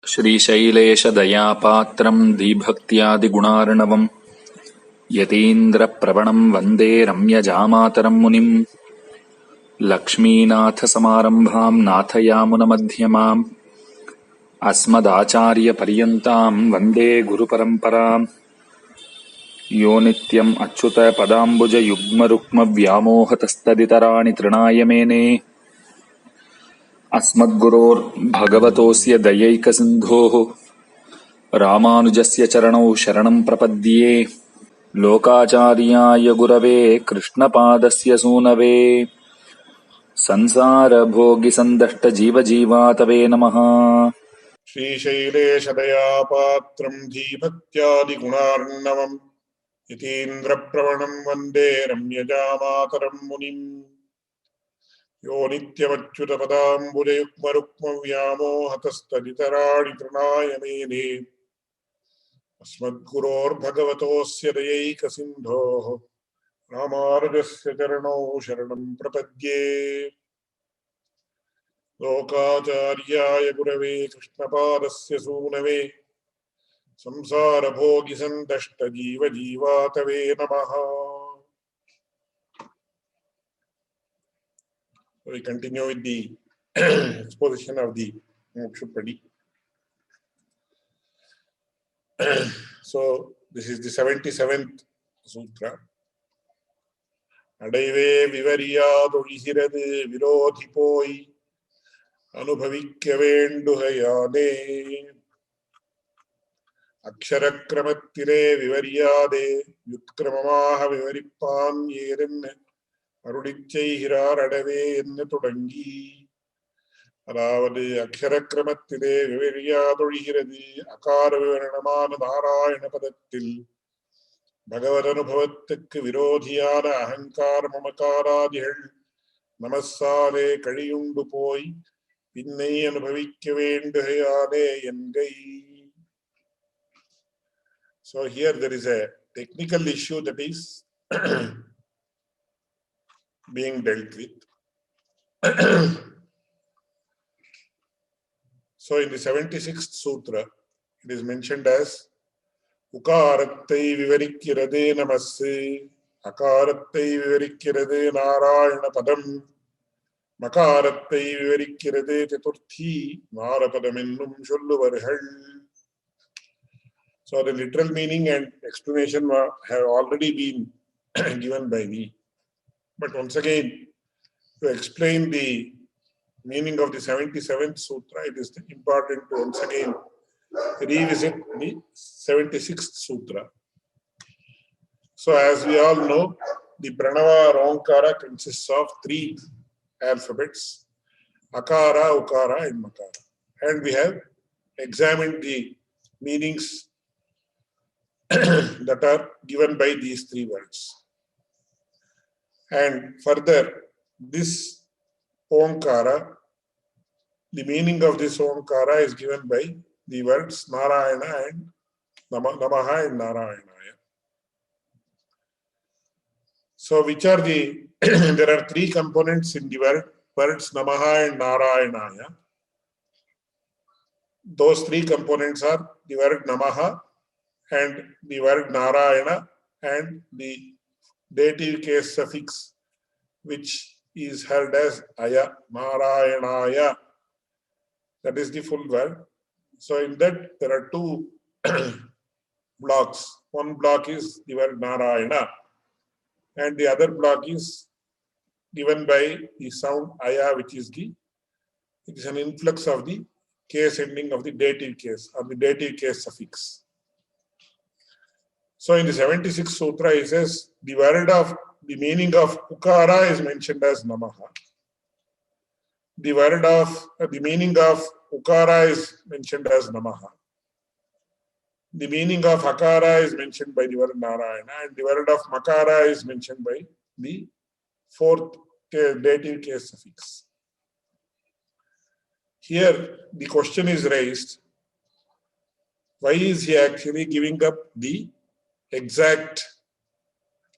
श्रीशैलेशदयापात्रम् धीभक्त्यादिगुणार्णवम् यतीन्द्रप्रवणम् वन्दे रम्यजामातरम् मुनिम् लक्ष्मीनाथसमारम्भाम् नाथयामुनमध्यमाम् अस्मदाचार्यपर्यन्ताम् वन्दे गुरुपरम्पराम् यो नित्यम् अच्युतपदाम्बुजयुग्मरुक्मव्यामोहतस्तदितराणि तृणाय मेने अस्मद्गुरोर्भगवतोऽस्य दयैकसिन्धोः रामानुजस्य चरणौ शरणम् प्रपद्ये लोकाचार्याय गुरवे कृष्णपादस्य सूनवे संसारभोगिसन्दष्टजीवजीवातवे नमः। श्रीशैलेशदयापात्रम् धीभक्त्यादिगुणार्णवम् यतीन्द्रप्रवणम् वन्दे रम्यजामातरम् मुनिम् यो नित्यमच्युतपदाम्बुजयुग्मरुक्मव्यामोहतस्तदितराणि तृणाय मेने अस्मद्गुरोर्भगवतोऽस्य दयैकसिन्धोः रामानुजस्य चरणौ शरणम् प्रपद्ये लोकाचार्याय गुरवे कृष्णपादस्य सूनवे संसारभोगिसन्दष्टजीवजीवातवे नमः. We continue with the exposition of the Mumuksupadi. So this is the 77th sutra. Adaive vivariyadozhiradu virodhipoi anubhavikyavenduhayade அக்ஷரக்கிரமத்திலே விவரியாதே யுத்கிரமமாக விவரிப்பான் ஏதென்ன அருளிச்செய்கிறார் அடவே என்று தொடங்கி, அதாவது அக்ஷரக்கிரமத்திலே விவரியாதொழிகிறது அகார விவரணமான நாராயண பதத்தில் பகவத் அனுபவத்துக்கு விரோதியான அகங்கார மமகாராதிகள் நமசாலே கழியுண்டு போய் பின்னை அனுபவிக்க வேண்டுகையாலே என்கை. So here there is a technical issue that is being dealt with. So in the 76th sutra, it is mentioned as Ukarattai vivarikkiradhe namasse, Akarattai vivarikkiradhe narayana padam, Makarattai vivarikkiradhe chaturthi narapadam ennum solluvarhal. So the literal meaning and explanation have already been given by me. But once again, to explain the meaning of the 77th sutra, it is important to once again revisit the 76th sutra. So as we all know, the Pranava or Omkara consists of 3 alphabets, Akara, Ukara and Makara. And we have examined the meanings that are given by these 3 words. And further, this Omkara, the meaning of this Omkara is given by the words Narayana and Namaha and Narayanaya. So which are the, there are 3 components in the words Namaha and Narayanaya. Those 3 components are the word Namaha and the word Narayana and the dative case suffix which is held as Aya, Narayanaya. That is the full word. So in that there are 2 blocks. One block is the word Narayana and the other block is given by the sound Aya, which is it is an influx of the case ending of the dative case or the dative case suffix. So in the 76th sutra, it says the meaning of Ukara is mentioned as Namaha. The meaning of Ukara is mentioned as Namaha. The meaning of Akara is mentioned by the word Narayana, and the word of Makara is mentioned by the 4th dative case suffix. Here the question is raised, why is he actually giving up the exact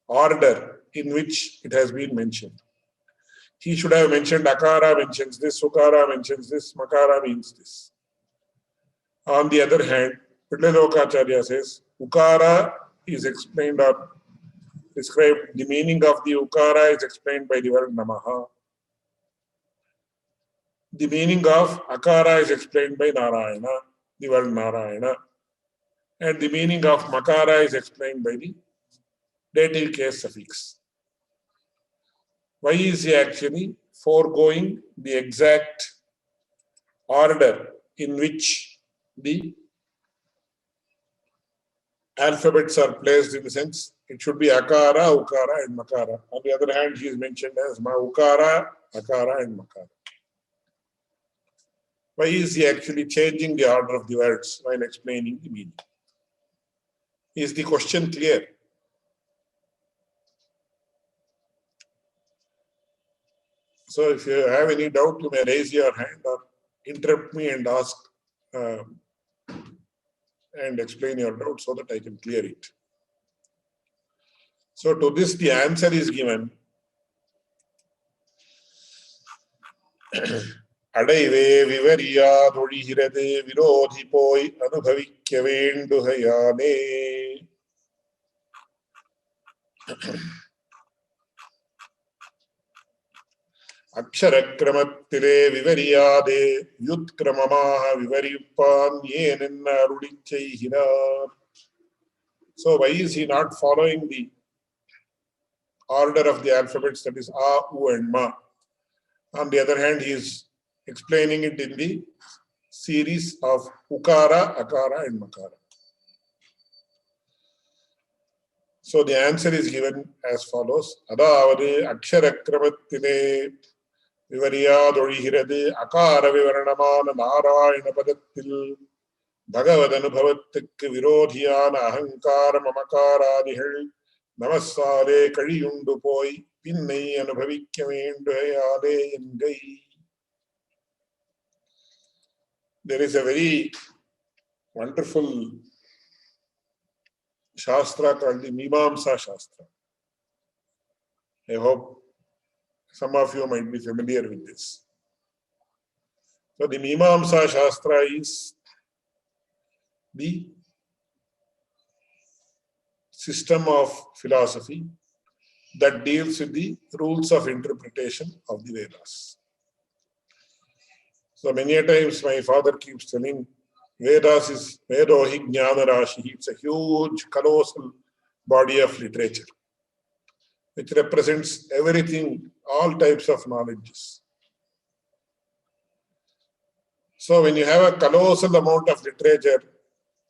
order in which it has been mentioned? He should have mentioned Akara mentions this, Sukara mentions this, Makara means this. On the other hand, Pitlalokacharya says, Ukara is explained or described, the meaning of the Ukara is explained by the word Namaha. The meaning of Akara is explained by Narayana, the word Narayana. And the meaning of Makara is explained by the dative case suffix. Why is he actually foregoing the exact order in which the alphabets are placed, in the sense it should be Akara, Ukara, and Makara. On the other hand, he is mentioned as Ukara, Akara, and Makara. Why is he actually changing the order of the words while explaining the meaning? Is the question clear? So if you have any doubt, you may raise your hand or interrupt me and ask and explain your doubt so that I can clear it. So to this, the answer is given. அடைவே விவரியாதொழிகிறது விரோதி போய் அனுபவிக்க வேண்டுகையானே. அக்ஷரக்கிரமத்திலே விவரியாதே யுத்கிரமமாக விவரிப்பான் ஏன் என்ன அருளிச் செய்கிறார். So why is he not following the order of the alphabets, that is A, U and Ma? On the other hand, he is explaining it in the series of Ukara, Akara and Makara. So the answer is given as follows. அதாவது அக்ஷரக்கிரமத்திலே விவரியாதொழிகிறது அகார விவரணமான நாராயண பதத்தில் பகவத் அனுபவத்துக்கு விரோதியான அகங்கார மமகாராதிகள் நமஸ்ஸாலே கழியுண்டு போய் பின்னை அனுபவிக்க வேண்டுகையாலே என்கை. There is a very wonderful Shastra called the Mimamsa Shastra. I hope some of you might be familiar with this. So the Mimamsa Shastra is the system of philosophy that deals with the rules of interpretation of the Vedas. So many a times my father keeps telling, Vedas is Vedohi Jnana Rashi. It's a huge, colossal body of literature which represents everything, all types of knowledges. So when you have a colossal amount of literature,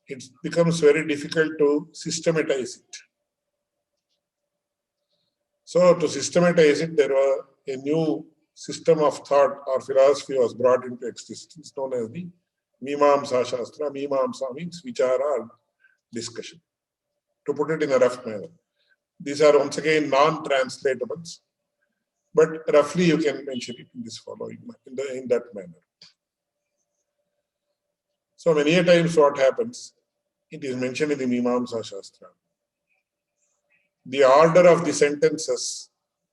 it becomes very difficult to systematize it. So to systematize it, there was a new system of thought or philosophy was brought into existence known as the Mimamsa Shastra. Mimamsa means vichara or discussion. To put it in a rough manner, these are once again non-translatables, but roughly you can mention it in this following, in that manner. So many a times what happens, it is mentioned in the Mimamsa Shastra. The order of the sentences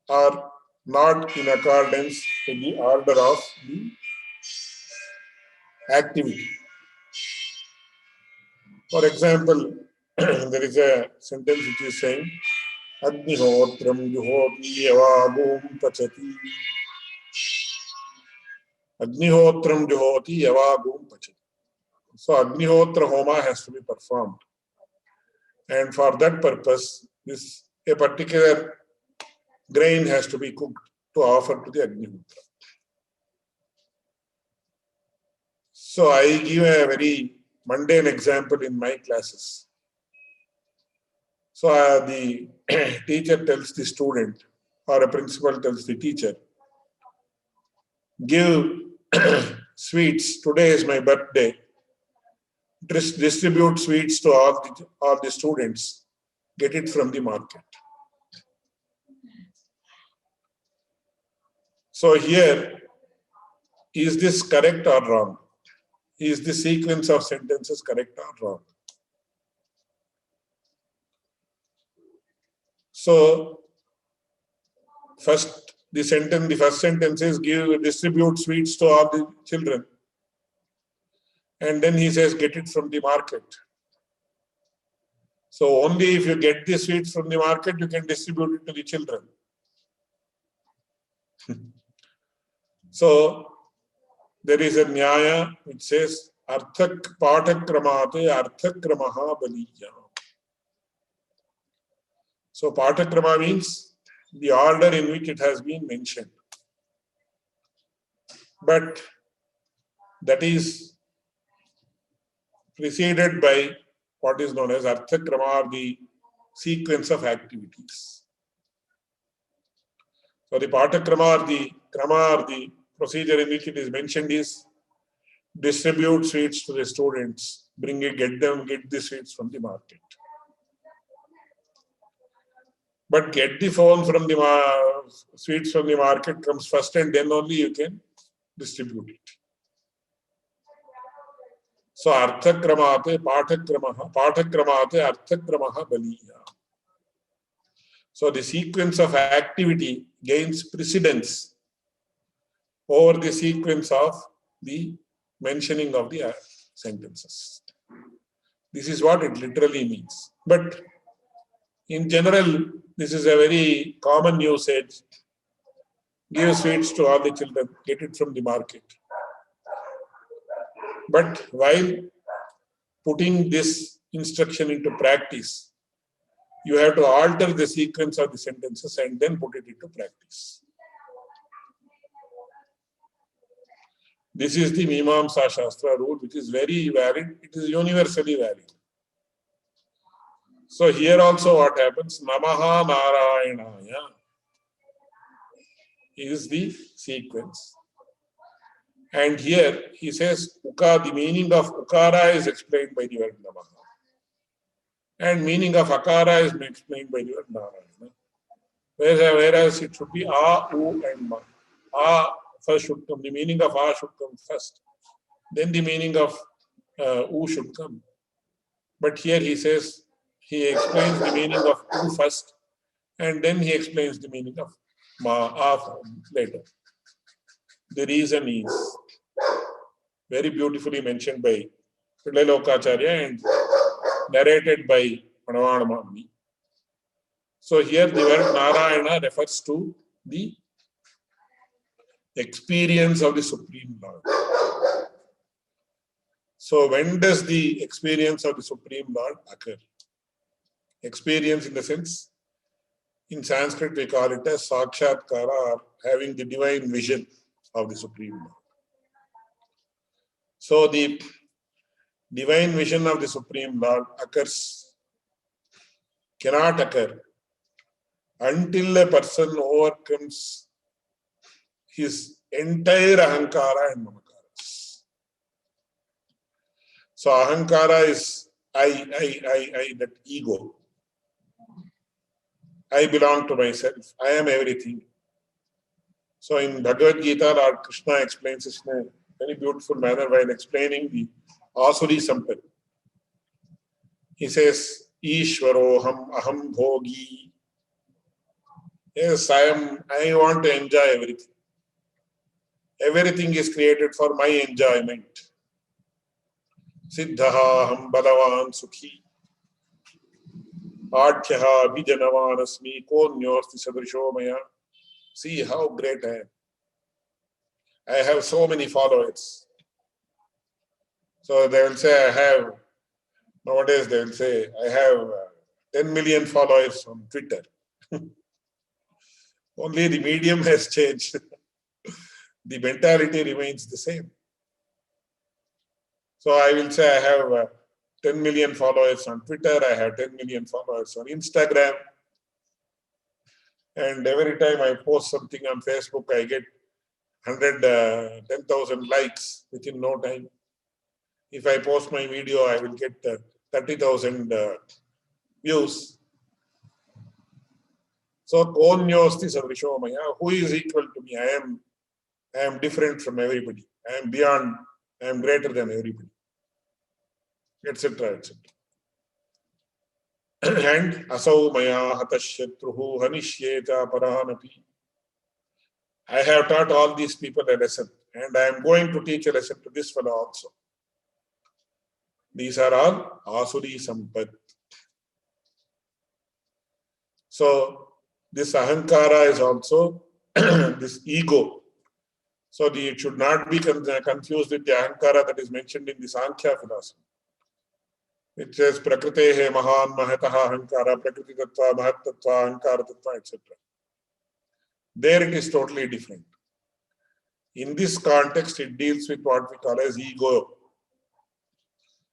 are not in accordance with the order of the activity. For example, there is a sentence which is saying, Agnihotram juhoti yavagum pachati. Agnihotram juhoti yavagum pachati. So Agnihotra Homa has to be performed. And for that purpose, a particular grain has to be cooked to offer to the Agnihotra. So I give a very mundane example in my classes. So the teacher tells the student, or a principal tells the teacher, give sweets, today is my birthday. Distribute sweets to all the students. Get it from the market. So here, is this correct or wrong? Is the sequence of sentences correct or wrong? So the first sentence is distribute sweets to all the children. And then he says, get it from the market. So only if you get the sweets from the market, you can distribute it to the children. So there is a nyaya which says, arthak patakramate arthakramaha baliya. So patakrama means the order in which it has been mentioned. But that is preceded by what is known as arthakrama, or the sequence of activities. So the patakrama, or the krama, or the procedure in which it is mentioned is distribute sweets to the students, get the sweets from the market. But get the phone from the sweets from the market comes first, and then only you can distribute it. So arthakramate patakramate arthakramaha baliya. So the sequence of activity gains precedence over the sequence of the mentioning of the sentences. This is what it literally means. But in general, this is a very common usage. Give sweets to all the children, get it from the market. But while putting this instruction into practice, you have to alter the sequence of the sentences and then put it into practice. This is the Mimamsa Shastra rule, which is very valid. It is universally valid. So here also what happens, Namaha Narayanaya is the sequence. And here he says, the meaning of Ukara is explained by the word Namaha. And meaning of Akara is explained by the word Narayana. Whereas it should be A, U and Ma. A first should come. The meaning of A should come first. Then the meaning of U should come. But here he says, he explains the meaning of U first, and then he explains the meaning of Ma, A later. The reason is very beautifully mentioned by Pillai and narrated by Panavanamami. So here the word Narayana refers to the experience of the Supreme Lord. So when does the experience of the Supreme Lord occur? Experience in the sense, in Sanskrit we call it as Sakshatkara, or having the divine vision of the Supreme Lord. So the divine vision of the Supreme Lord cannot occur until a person overcomes his entire ahankara and mamakaras. So ahankara is I, that ego. I belong to myself. I am everything. So in Bhagavad Gita, Lord Krishna explains this in a very beautiful manner while explaining the Asuri Sampad. He says, Ishwaroham aham bhogi. Yes, I want to enjoy everything. Everything is created for my enjoyment. Siddhaha ham balavan sukhi. Adhyaha vijanavan asmi konyosti sadrisho maya. See how great I am. I have so many followers. So they will say, nowadays they will say, I have 10 million followers on Twitter. Only the medium has changed. The mentality remains the same. So I will say I have 10 million followers on Twitter, I have 10 million followers on Instagram. And every time I post something on Facebook, I get 10,000 likes within no time. If I post my video, I will get 30,000 views. So, konyosti sadrisho maya, who is equal to me? I am different from everybody. I am beyond, I am greater than everybody, etc. etc. And asau maya hatashyatruhu hanishyeta parahanapi. I have taught all these people a lesson, and I am going to teach a lesson to this fellow also. These are all Asuri Sampat. So this Ahankara is also this ego. So it should not be confused with the Ahankara that is mentioned in the Sankhya philosophy. It says Prakritehe Mahan Mahataha Ahankara, Prakriti Tattva, Mahat Tattva, Ahankara Tattva, etc. There it is totally different. In this context, it deals with what we call as ego,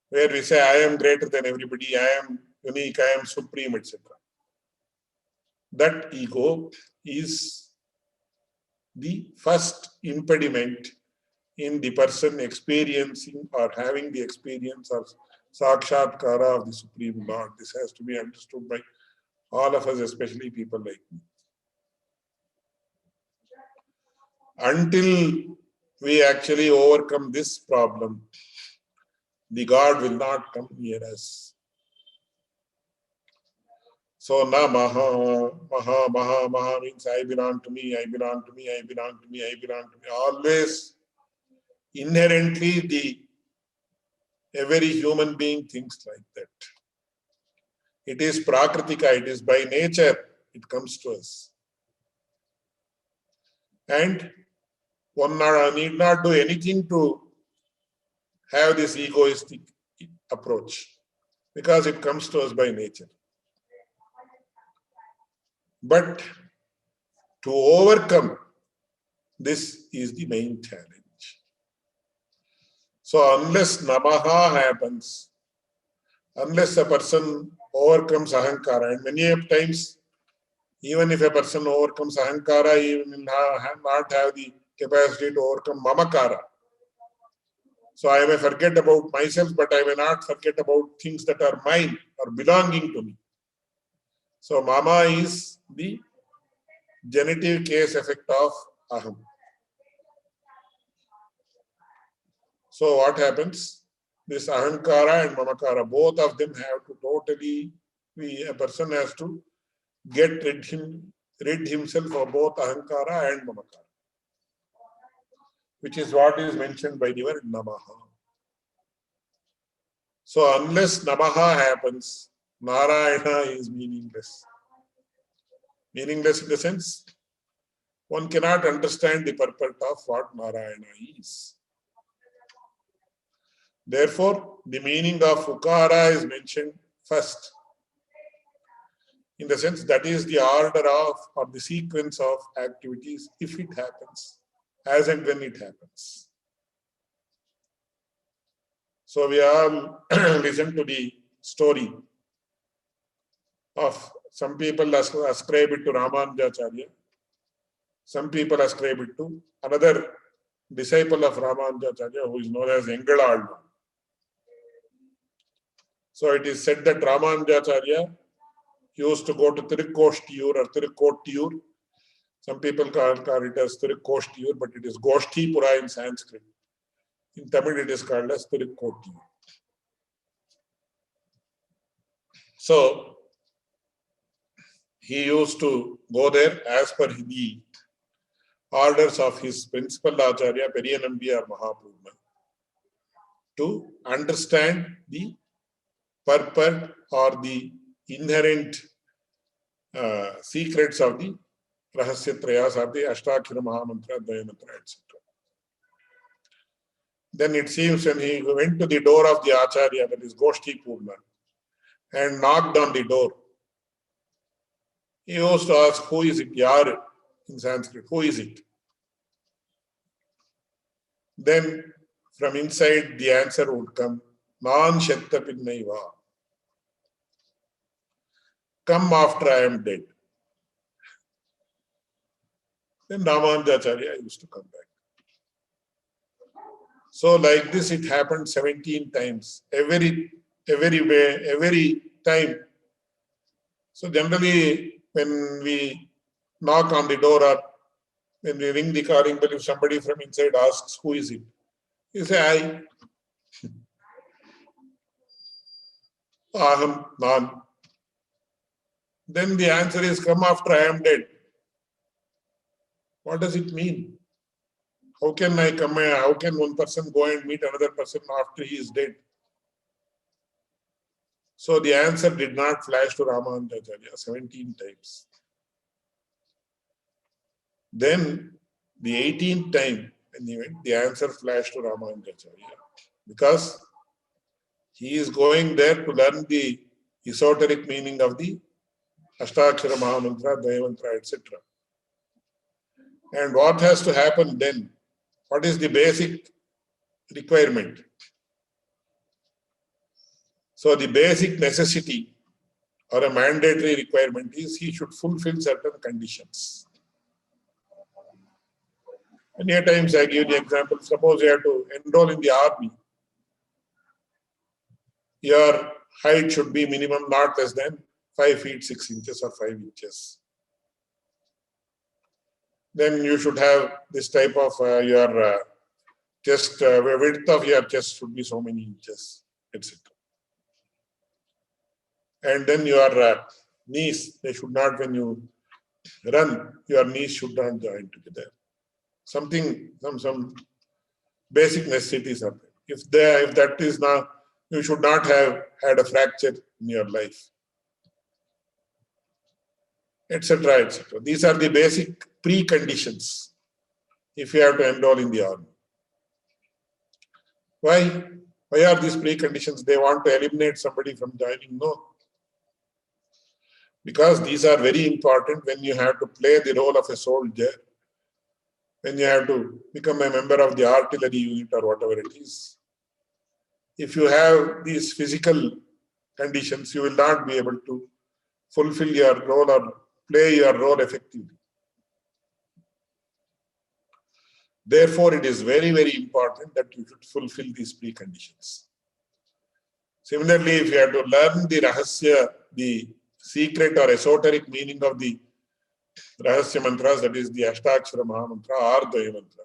where we say, I am greater than everybody, I am unique, I am supreme, etc. That ego is the first impediment in the person experiencing or having the experience of Sakshatkara of the Supreme Lord. This has to be understood by all of us, especially people like me. Until we actually overcome this problem, the God will not come near us. So na maha means I belong to me, I belong to me, I belong to me, I belong to me. Always inherently every human being thinks like that. It is prakritika, it is by nature, it comes to us. And one need not do anything to have this egoistic approach, because it comes to us by nature. But to overcome this is the main challenge. So unless namaha happens, unless a person overcomes ahankara, and many times, even if a person overcomes ahankara, he will not have the capacity to overcome mamakara. So I may forget about myself, but I may not forget about things that are mine or belonging to me. So mama is the genitive case effect of aham. So what happens? This ahankara and mamakara, both of them have to totally, a person has to rid himself of both ahankara and mamakara, which is what is mentioned by the word namaha. So unless namaha happens, Narayana is meaningless. Meaningless in the sense, one cannot understand the purport of what Narayana is. Therefore, the meaning of Ukara is mentioned first, in the sense that is the order of or the sequence of activities if it happens, as and when it happens. So we all listen to the story of some people ascribe it to Ramanujacharya, some people ascribe it to another disciple of Ramanujacharya who is known as Engalalva. So it is said that Ramanujacharya used to go to Tirukkoštiyur or Tirukkotiyur. Some people call it as Tirukkoštiyur, but it is Goshtipura in Sanskrit. In Tamil, it is called as Tirukkotiyur. So he used to go there as per the orders of his principal Acharya, Periyanambi or Mahapurna, to understand the purport or the inherent secrets of the Rahasyatrayas or the Ashtakshara Mahamantra, Dvayamantra, etc. Then it seems when he went to the door of the Acharya, that is Goshti Purna, and knocked on the door, he used to ask, who is it? Yar in Sanskrit, who is it? Then from inside the answer would come, Nan Shatta Pinnaiva. Come after I am dead. Then Ramanujacharya used to come back. So like this, it happened 17 times, every time. So generally, when we knock on the door or when we ring the calling bell, if somebody from inside asks, who is it? You say, I. Aham, Nan. Then the answer is, come after I am dead. What does it mean? How can I come? How can one person go and meet another person after he is dead? So the answer did not flash to Ramanujacharya 17 times. Then the 18th time when he went, the answer flashed to Ramanujacharya. Because he is going there to learn the esoteric meaning of the Ashtakshara Mahamantra, Dvayamantra, etc. And what has to happen then? What is the basic requirement? So the basic necessity or a mandatory requirement is he should fulfill certain conditions. Many times I give the example, suppose you have to enroll in the army. Your height should be minimum not less than 5 feet 6 inches or 5 inches. Then you should have this type of your chest, width of your chest should be so many inches, etc. And then your knees, they should not, when you run, your knees should not join together. Some basic necessities are there. If that is not, you should not have had a fracture in your life, etc., etc. These are the basic preconditions if you have to enroll in the army. Why? Why are these preconditions? They want to eliminate somebody from joining? No. Because these are very important when you have to play the role of a soldier, when you have to become a member of the artillery unit or whatever it is. If you have these physical conditions, you will not be able to fulfill your role or play your role effectively. Therefore, it is very, very important that you should fulfill these preconditions. Similarly, if you have to learn the rahasya, the secret or esoteric meaning of the rahasya mantras, that is the Ashtakshara Mahamantra or Dvaya mantra,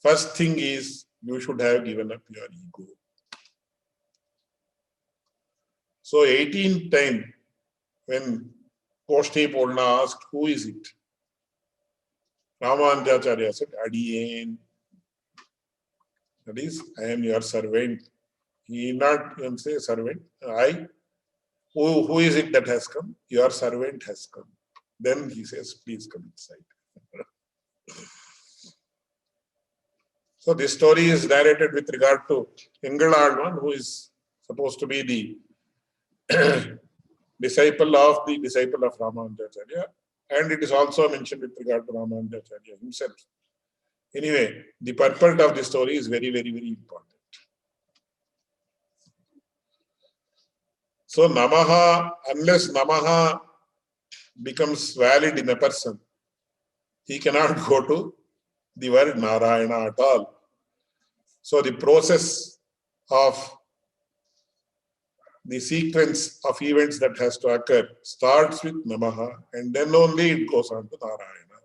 first thing is you should have given up your ego. So 18th time when Koshti Purna asked, who is it? Ramanujacharya said, Adiyen. That is, I am your servant. He not even say servant. Who is it that has come? Your servant has come. Then he says, please come inside. So this story is narrated with regard to Ingaladwan, who is supposed to be the disciple of Ramanujacharya, and it is also mentioned with regard to Ramanujacharya himself. Anyway, the purport of the story is very, very, very important. So Namaha, unless Namaha becomes valid in a person, he cannot go to the word Narayana at all. So the process of the sequence of events that has to occur starts with Namaha and then only it goes on to Narayana.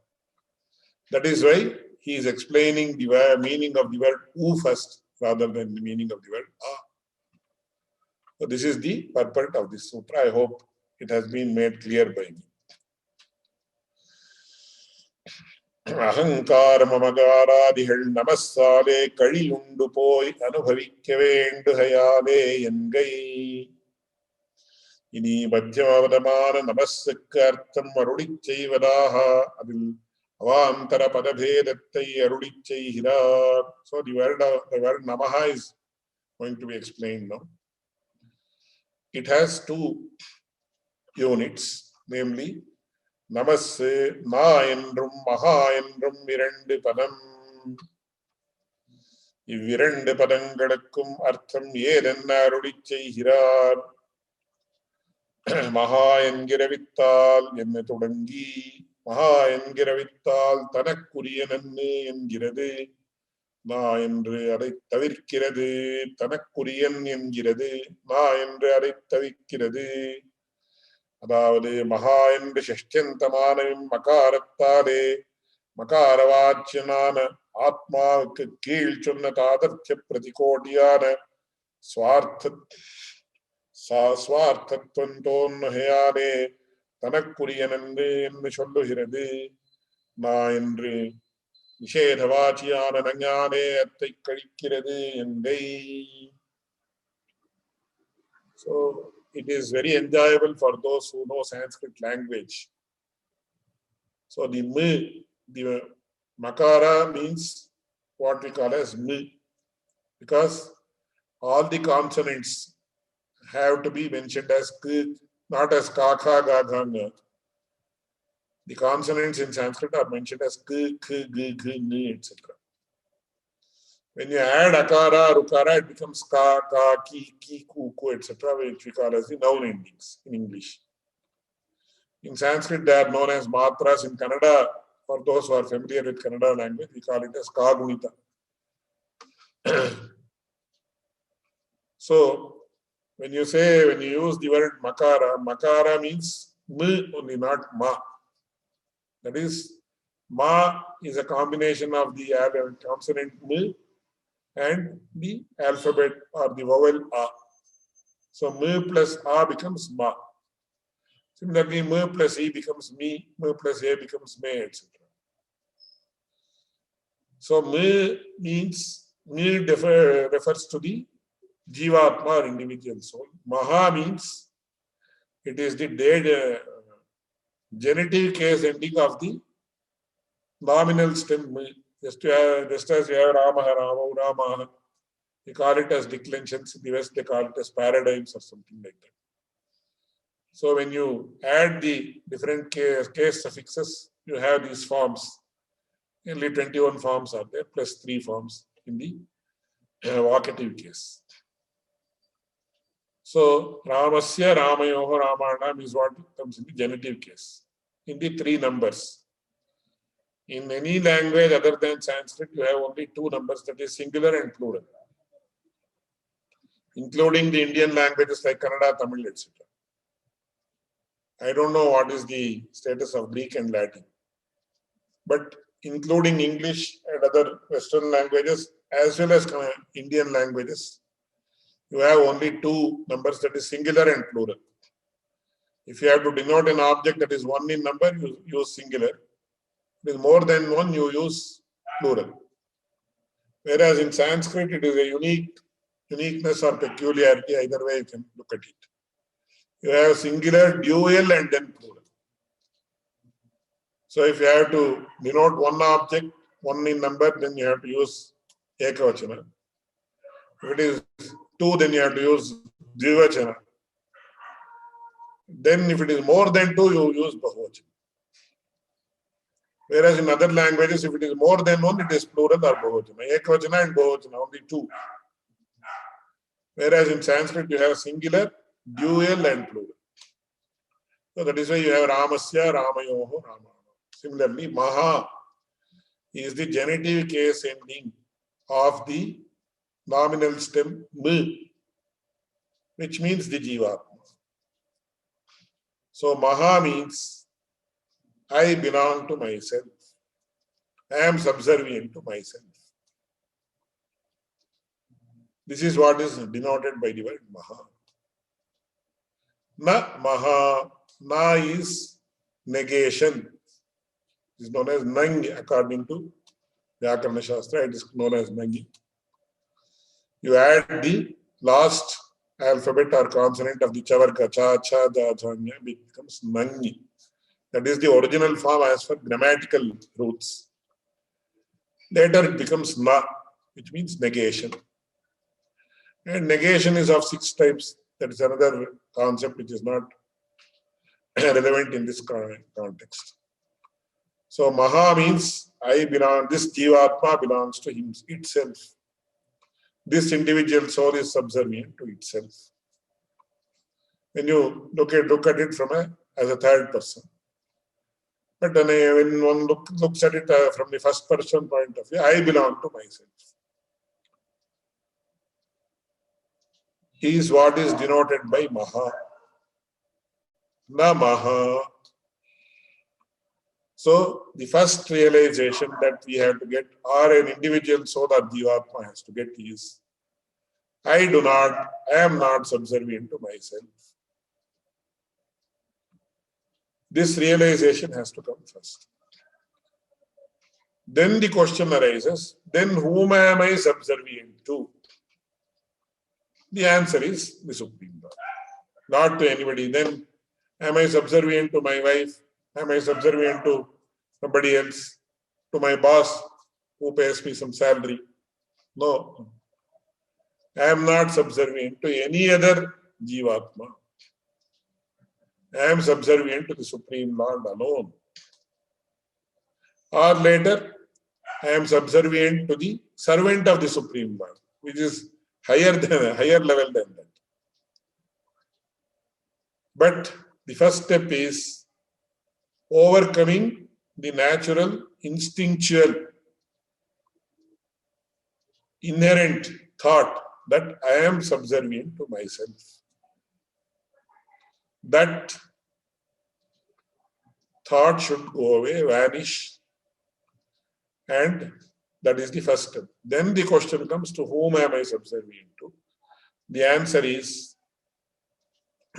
That is why he is explaining the meaning of the word U first rather than the meaning of the word A. So this is the purport of this sutra. I hope it has been made clear by me. Ahankara mamagaradigal namassale kaliyundu poi anubhavikke vendu hayale yengai. Ini madhyamavadamana namassukke artham arudichchaivadaha adil avantara padabhedattai arudichchaihirar. So the word namaha is going to be explained now. It has two units, namely Namasse, Ma என்றும் Maha என்றும் இரண்டு பதம். இவ்விரண்டு பதங்களுக்கும் அர்த்தம் ஏதென்ன அருளிச் செய்கிறார். மகா என்கிற வித்தால் என்ன தொடங்கி மகா என்கிற வித்தால் தனக்குரியனன்னு என்கிறது. நா என்று அதை தவிர்க்கிறது. தனக்குரியன் என்கிறது. நா என்று அதை தவிர்க்கிறது. அதாவது மகா என்று ஷஷ்டியந்தமான மகாரத்தாலே மகாரவாச்சியனான ஆத்மாவுக்கு கீழ் சொன்ன தாதர்த்திய பிரதிகோட்டியான ஸ்வார்த்தத்துவந்தோன்மையாலே தனக்குரியன் என்று சொல்லுகிறது. நான் என்று நிஷேதவாச்சியான நஞானே அத்தை கழிக்கிறது எந்தை. So it is very enjoyable for those who know Sanskrit language. So the makara means what we call as mi, because all the consonants have to be mentioned as k, not as ka, kha, ga, gha, nga. The consonants in Sanskrit are mentioned as k, k, g, g, n, etc. When you add akara, rukara, it becomes ka, ka, ki, ku, ku, etc., which we call as the noun endings in English. In Sanskrit, they are known as matras. In Kannada, for those who are familiar with Kannada language, we call it as kagunita. So, when you use the word makara, makara means m only, not ma. That is, ma is a combination of the consonant m and the alphabet or the vowel a. So, m plus a becomes ma. Similarly, m plus e becomes me, m plus a becomes me, etc. So, me refers to the Jivatma or individual soul. Maha means it is the genitive case ending of the nominal stem. Just as you have Rama, Rama, they call it as declensions. In the West, they call it as paradigms or something like that. So when you add the different case suffixes, you have these forms. Nearly 21 forms are there, plus 3 forms in the vocative case. So Ramasya, Ramayoho, Ramanam is what comes in the genitive case, in the 3 numbers. In any language other than Sanskrit, you have only 2 numbers, that is singular and plural, including the Indian languages like Kannada, Tamil, etc. I don't know what is the status of Greek and Latin, but including English and other Western languages as well as Indian languages, you have only 2 numbers, that is singular and plural. If you have to denote an object that is 1 in number, you use singular. If it is more than 1, you use plural. Whereas in Sanskrit, it is a uniqueness or peculiarity, either way you can look at it. You have singular, dual, and then plural. So if you have to denote one object, 1 in number, then you have to use ekavachana. If it is 2, then you have to use dvivachana. Then if it is more than 2, you use bahuvachana. Whereas in other languages, if it is more than 1, it is plural or bahuvachana. Ekavachana and bahuvachana, only 2. Whereas in Sanskrit, you have singular, dual, and plural. So that is why you have Ramasya, Ramayoho, Rama. Similarly, Maha is the genitive case ending of the nominal stem M, which means the Jivatma. So Maha means I belong to myself. I am subservient to myself. This is what is denoted by the word Maha. Na Maha. Na is negation. It is known as Nangi according to Vyakarana Shastra. It is known as Nangi. You add the last alphabet or consonant of the Chavarga, Cha, Cha, Ja, Janya, it becomes Nangi. That is the original form as for grammatical roots. Later it becomes Na, which means negation. And negation is of 6 types. That is another concept which is not relevant in this context. So Maha means I belong, this Jivatma belongs to him itself. This individual soul is subservient to itself. When you look at it as a third person. But when one looks at it from the first person point of view, I belong to myself. He is what is denoted by Maha. Na Maha. So the first realization that we have to get, or an individual soul or Jivatma has to get, is I am not subservient to myself. This realization has to come first. Then the question arises, then whom am I subservient to? The answer is the Supreme Lord. not to anybody, then am I subservient to my wife? Am I subservient to somebody else? To my boss who pays me some salary? No. I am not subservient to any other Jivatma. I am subservient to the Supreme Lord alone. Or later, I am subservient to the servant of the Supreme Lord, which is higher level than that. But the first step is overcoming the natural, instinctual, inherent thought that I am subservient to myself. That thought should go away, vanish, and that is the first step. Then the question comes, to whom am I subservient to? The answer is,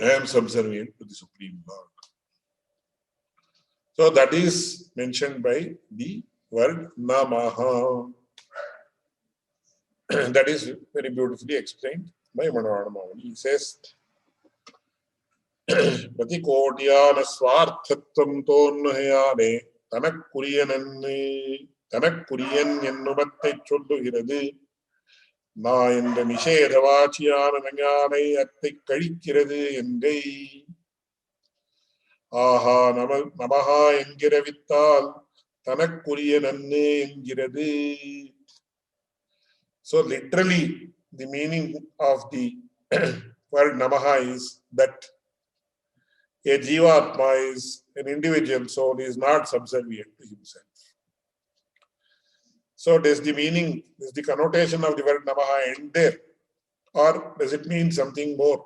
I am subservient to the Supreme Lord. So that is mentioned by the word Namaha. That is very beautifully explained by Manavada Muni. He says, Pratikotiyana swarthatvam tonnahayane தனக்குரியன் என்னுமத்தை சொல்லுகிறது நான் என்ற நிஷேதவாச்சியான ஞானை அத்தை கழிக்கிறது என்றை ஆஹா நமஹா என்கிற வித்தால் தனக்குரிய நன்னு என்கிறது. So literally the meaning of the word Namaha is that a Jivatma is an individual soul, is not subservient to himself. So does the meaning, does the connotation of the word Namaha end there? Or does it mean something more?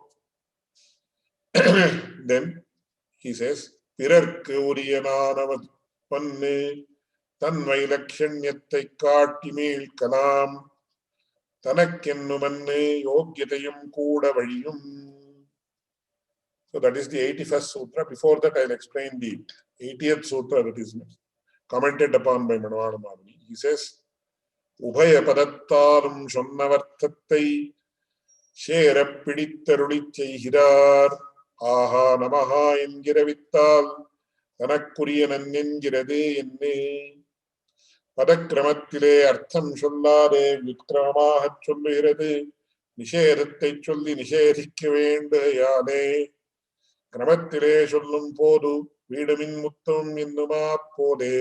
Then he says, Pirarku uriyananavat panne tanvai lakshanyattai kaattimil kalam tanakkennumanne yogyatayum kuda valiyum. So that is the 81st sutra. Before that, I'll explain the 80th sutra that is commented upon by Manavada Muni. He says, Ubhaya padattarum sonnavarthattai shera piditharulichai hirar aha namaha engira vittal tanakkuriyan engirathu enne padakramathile artham sollade vikramaha sollugirathu nishedathai solli nishedikka vendayane கிரமத்திலே சொல்லும் போது வீடுமின் முத்தம் என்னுமா போதே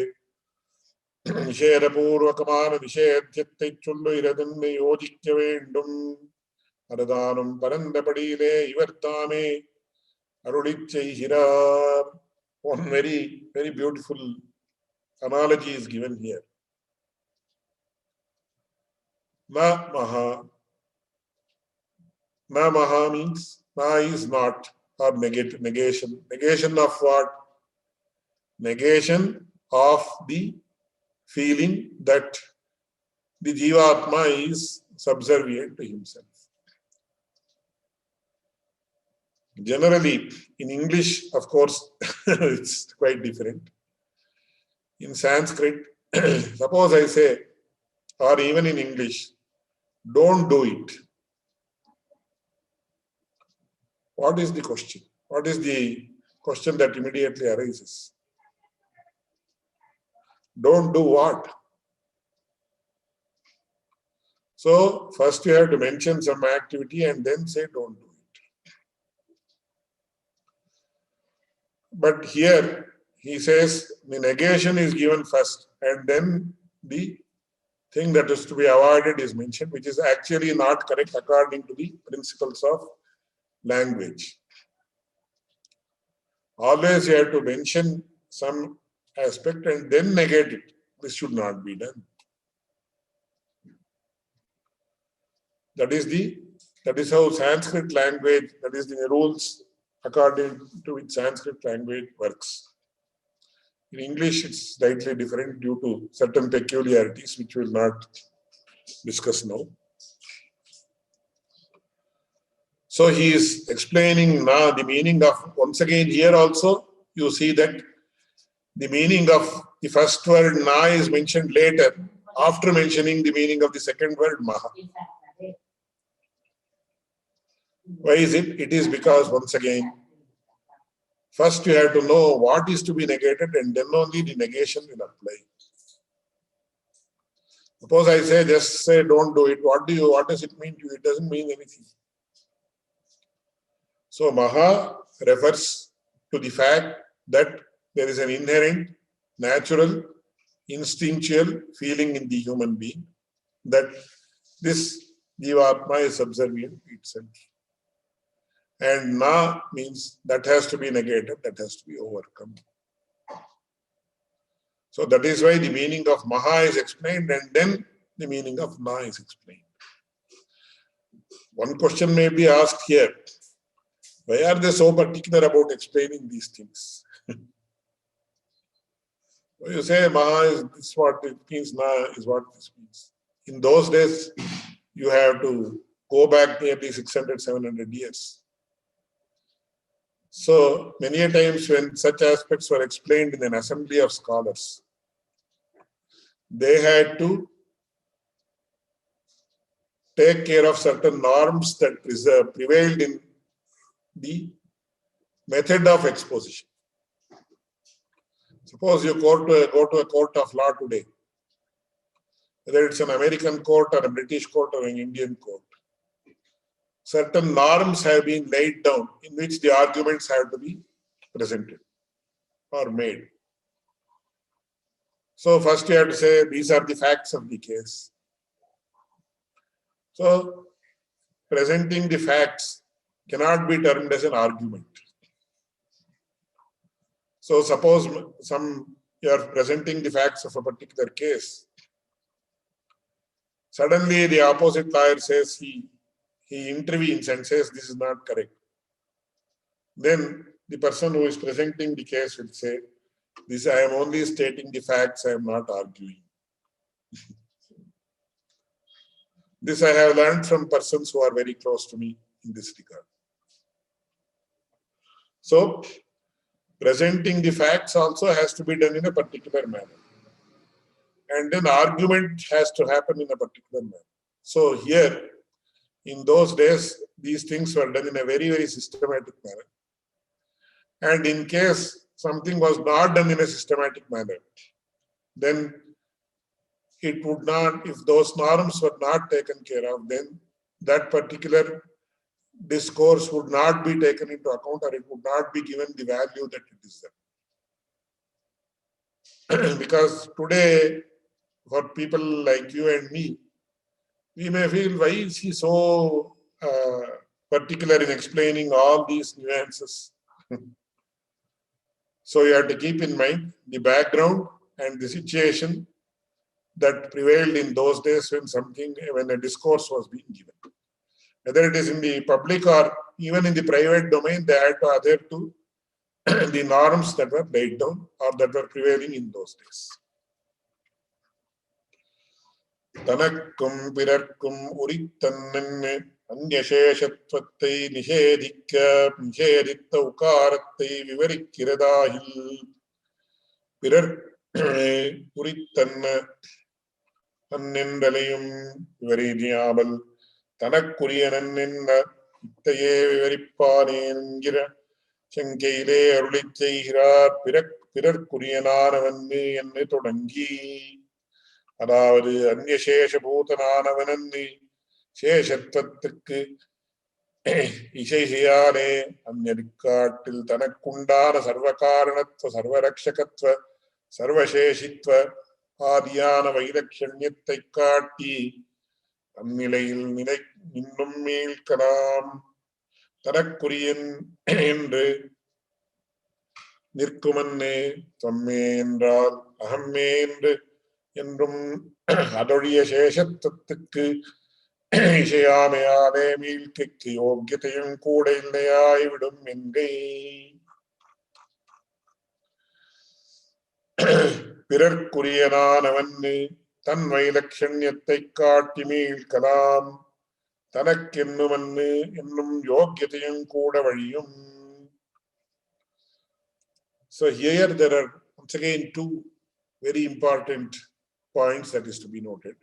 நிஷேதபூர்வகமான நிஷேத்தியத்தை சொல்லுகிறதென்று யோசிக்க வேண்டும். அதுதானும் பரந்தபடியிலே இவர் தாமே அருளிச் செய்கிறார். One very, very beautiful analogy is given here. Na maha. Na maha means na is not. Or negation. Negation of what? Negation of the feeling that the Jivatma is subservient to himself. Generally, in English, of course, it's quite different. In Sanskrit, suppose I say, or even in English, don't do it. What is the question? What is the question that immediately arises? Don't do what? So, first you have to mention some activity and then say don't do it. But here, he says the negation is given first and then the thing that is to be avoided is mentioned, which is actually not correct according to the principles of language. Always you have to mention some aspect and then negate it. This should not be done. That is how Sanskrit language, that is the rules according to which Sanskrit language works. In English, it's slightly different due to certain peculiarities which we will not discuss now. So he is explaining now the meaning of, once again here also, you see that the meaning of the first word na is mentioned later, after mentioning the meaning of the second word maha. Why is it? It is because, once again, first you have to know what is to be negated, and then only the negation will apply. Suppose I say, just say, don't do it. What does it mean to you? It doesn't mean anything. So Maha refers to the fact that there is an inherent, natural, instinctual feeling in the human being that this Jivatma is subservient to itself. And Na means that has to be negated, that has to be overcome. So that is why the meaning of Maha is explained, and then the meaning of Na is explained. One question may be asked here: why are they so particular about explaining these things? You say Maha is this what it means, Na is what this means. In those days, you have to go back nearly 600, 700 years. So many a times when such aspects were explained in an assembly of scholars, they had to take care of certain norms that prevailed in the method of exposition. Suppose you go to a court of law today, whether it's an American court or a British court or an Indian court. Certain norms have been laid down in which the arguments have to be presented or made. So first you have to say, these are the facts of the case. So presenting the facts cannot be termed as an argument. So suppose you are presenting the facts of a particular case. Suddenly the opposite lawyer says he intervenes and says this is not correct. Then the person who is presenting the case will say, this I am only stating the facts, I am not arguing. This I have learned from persons who are very close to me in this regard. So presenting the facts also has to be done in a particular manner. And then argument has to happen in a particular manner. So here, in those days, these things were done in a very, very systematic manner. And in case something was not done in a systematic manner, then it would not, if those norms were not taken care of, then that particular discourse would not be taken into account, or it would not be given the value that it is there. Because today, for people like you and me, we may feel, why is he so particular in explaining all these nuances? So you have to keep in mind the background and the situation that prevailed in those days when a discourse was being given. Whether it is in the public or even in the private domain, they had to adhere to the norms that were laid down or that were prevailing in those days. தனக்கும் பிறர்க்கும் உரித்தன்னென்னு அந்யசேஷத்வத்தை நிஷேதித்த உகாரத்தை விவரிக்கிறதாயில் பிறர் உரித்தன்ன அந்நின்றலையும் விவரியாமல் தனக்குரியனென்ன இத்தையே விவரிப்பானே என்கிற சங்கையிலே அருளிச் செய்கிறார் பிறர்க்குரியனானவன்னு என்று தொடங்கி, அதாவது அந்நியசேஷபூதனானவனன்னு சேஷத்துவத்துக்கு இசையாலே அந்நியற்காட்டில் தனக்குண்டான சர்வகாரணத்துவ சர்வரக்ஷகத்துவ சர்வசேஷித்வ ஆதியான வைலட்சண்யத்தை காட்டி அந்நிலையில் இன்னும் மீள்கலாம். தனக்குரியன் என்று நிற்குமன்னே தொம்மே என்றால் அகம்மே என்றும் அதொழிய சேஷத்துவத்துக்கு இசையாமையாலே மீழ்க்கைக்கு யோக்கியத்தையும் கூட இல்லையாய்விடும் என்கை. பிறர்க்குரியனானவன் தன் வைலட்சண்யத்தை காட்டி மீழ்கலாம், தனக்கென்னுமன்னு என்னும் யோக்கியத்தையும் கூட வழியும். So here there are once again two very important points that is to be noted.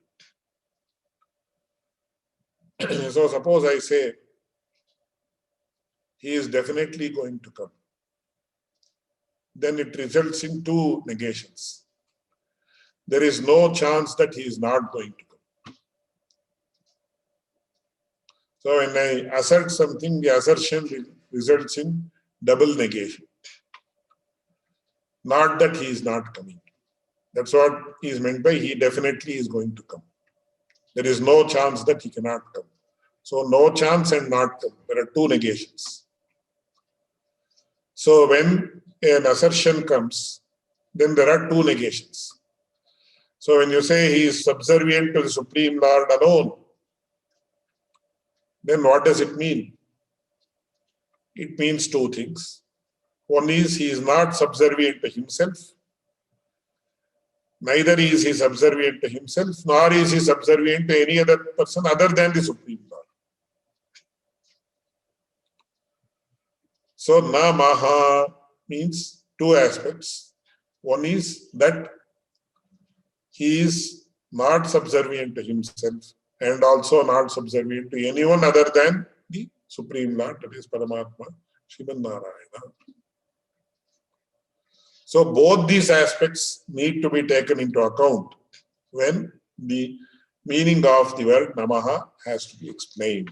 So suppose I say he is definitely going to come, then it results in two negations. There is no chance that he is not going to come. So when I assert something, the assertion results in double negation. Not that he is not coming. That's what is meant by he definitely is going to come. There is no chance that he cannot come. So no chance and not come. There are two negations. So when an assertion comes, then there are two negations. So when you say he is subservient to the Supreme Lord alone, then what does it mean? It means two things. One is he is not subservient to himself. Neither is he subservient to himself, nor is he subservient to any other person other than the Supreme Lord. So na maha means two aspects. One is that he is not subservient to himself and also not subservient to anyone other than the Supreme Lord, that is Paramatma, Sriman Narayana. So both these aspects need to be taken into account when the meaning of the word Namaha has to be explained.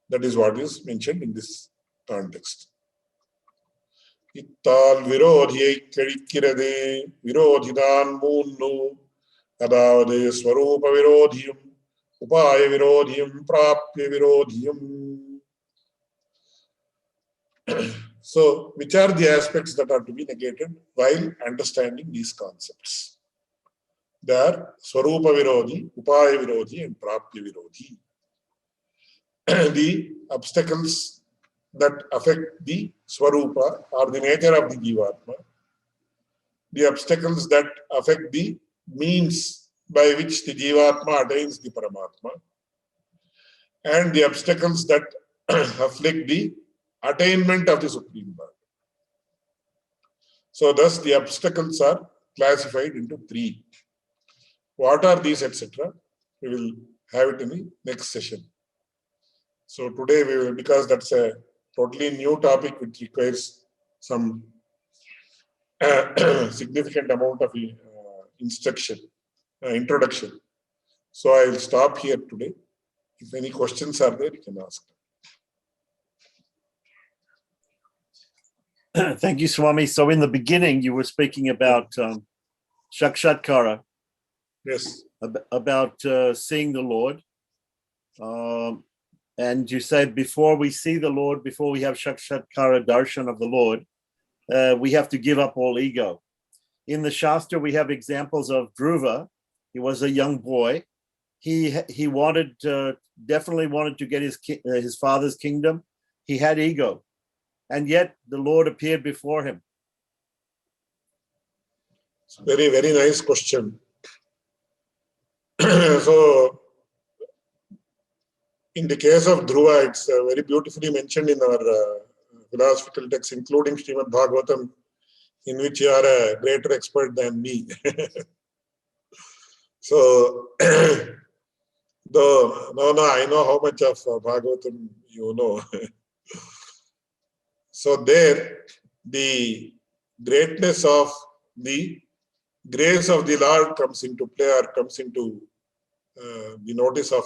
That is what is mentioned in this context. Ittal virodhiyai kedikkirade virodhidan moonnu adavade swarupa virodhiyam upaya virodhiyam prapya virodhiyam. So, which are the aspects that are to be negated while understanding these concepts? They are Swarupa Virodhi, Upaya Virodhi, and Prapya Virodhi. The obstacles that affect the Swarupa or the nature of the Jivatma, the obstacles that affect the means by which the Jivatma attains the Paramatma, and the obstacles that afflict the attainment of the Supreme Lord. So thus the obstacles are classified into three. What are these, etc.? We will have it in the next session. So today we will, because that's a totally new topic which requires some significant amount of introduction. So I will stop here today. If any questions are there, you can ask. Thank you, Swami. So in the beginning, you were speaking about Sakshatkara. Yes. About seeing the Lord. And you said before we see the Lord, before we have Sakshatkara darshan of the Lord, we have to give up all ego. In the Shastra, we have examples of Dhruva. He was a young boy. He definitely wanted to get his father's kingdom. He had ego. And yet the Lord appeared before him. Very, very nice question. So, in the case of Dhruva, it's very beautifully mentioned in our philosophical texts, including Srimad Bhagavatam, in which you are a greater expert than me. So, I know how much of Bhagavatam you know. So there, the greatness of the grace of the Lord comes into play or comes into the notice of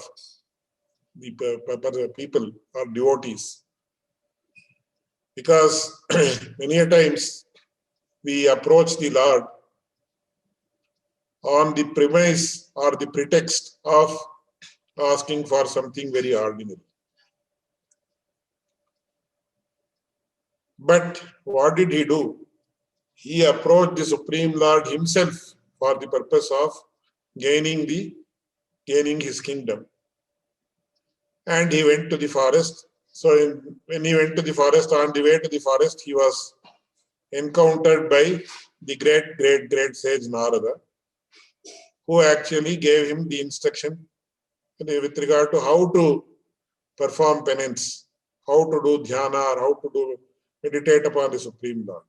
the people or devotees. Because many a times we approach the Lord on the premise or the pretext of asking for something very ordinary. But what did he do? He approached the Supreme Lord himself for the purpose of gaining his kingdom. And he went to the forest. So when he went to the forest, on the way to the forest, he was encountered by the great sage Narada, who actually gave him the instruction with regard to how to perform penance, how to do dhyana, or how to meditate upon the Supreme Lord.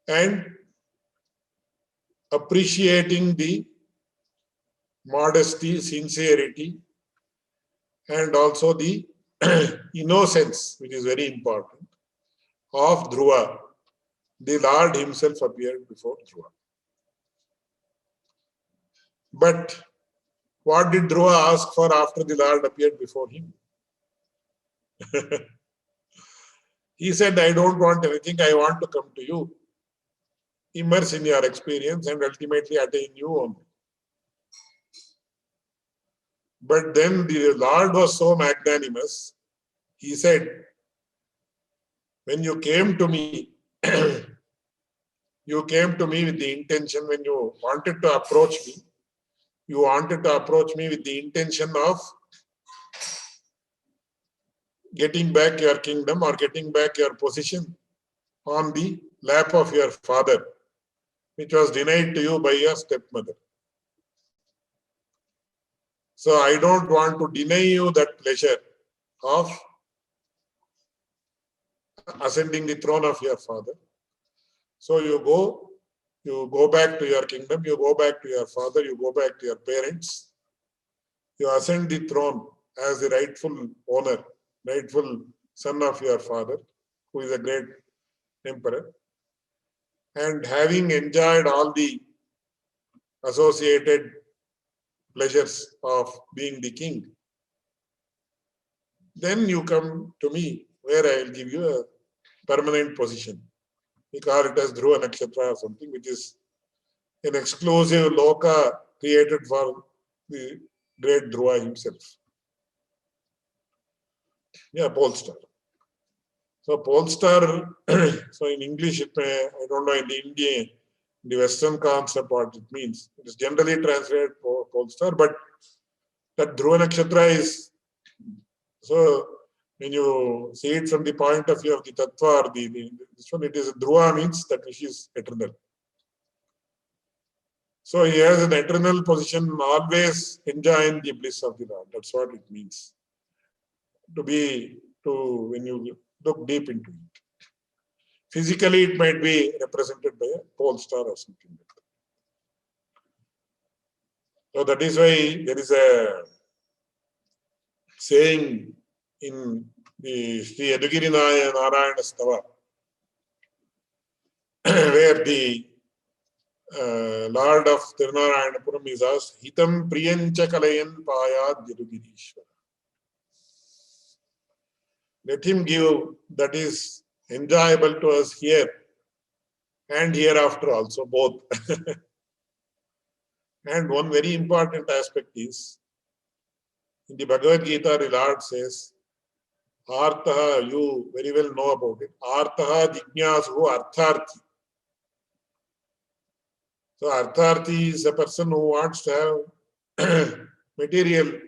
And appreciating the modesty, sincerity, and also the innocence, which is very important, of Dhruva, the Lord himself appeared before Dhruva. But what did Dhruva ask for after the Lord appeared before him? He said, I don't want anything, I want to come to you, immerse in your experience and ultimately attain you only. But then the Lord was so magnanimous, he said, when you came to me, you came to me with the intention, when you wanted to approach me, you wanted to approach me with the intention of getting back your kingdom or getting back your position on the lap of your father, which was denied to you by your stepmother. So I don't want to deny you that pleasure of ascending the throne of your father. So you go back to your kingdom, you go back to your father, you go back to your parents, you ascend the throne as the rightful owner, rightful son of your father, who is a great emperor. And having enjoyed all the associated pleasures of being the king, then you come to me where I will give you a permanent position. We call it as Dhruva Nakshatra or something, which is an exclusive loka created for the great Dhruva himself. Yeah, Polestar. So Polestar, so in English, I don't know in the Indian, the Western concept what it means. It is generally translated Polestar, but that Dhruva Nakshatra is, so when you see it from the point of view of the Tattva, or this one, it is Dhruva means that which is eternal. So he has an eternal position, always enjoying the bliss of the Lord. That's what it means. When you look deep into it. Physically, it might be represented by a pole star or something like that. So that is why there is a saying in the Sri Yadugiri Narayana Stava, where the Lord of Tirunarayanapuram is asked, Hitam Priyancha Kalayan Payad Yadugirishwara. Let him give that is enjoyable to us here and hereafter also, both. And one very important aspect is, in the Bhagavad Gita, the Lord says, Artaha, you very well know about it, Artaha Jignasu Artharthi. So Artharthi is a person who wants to have material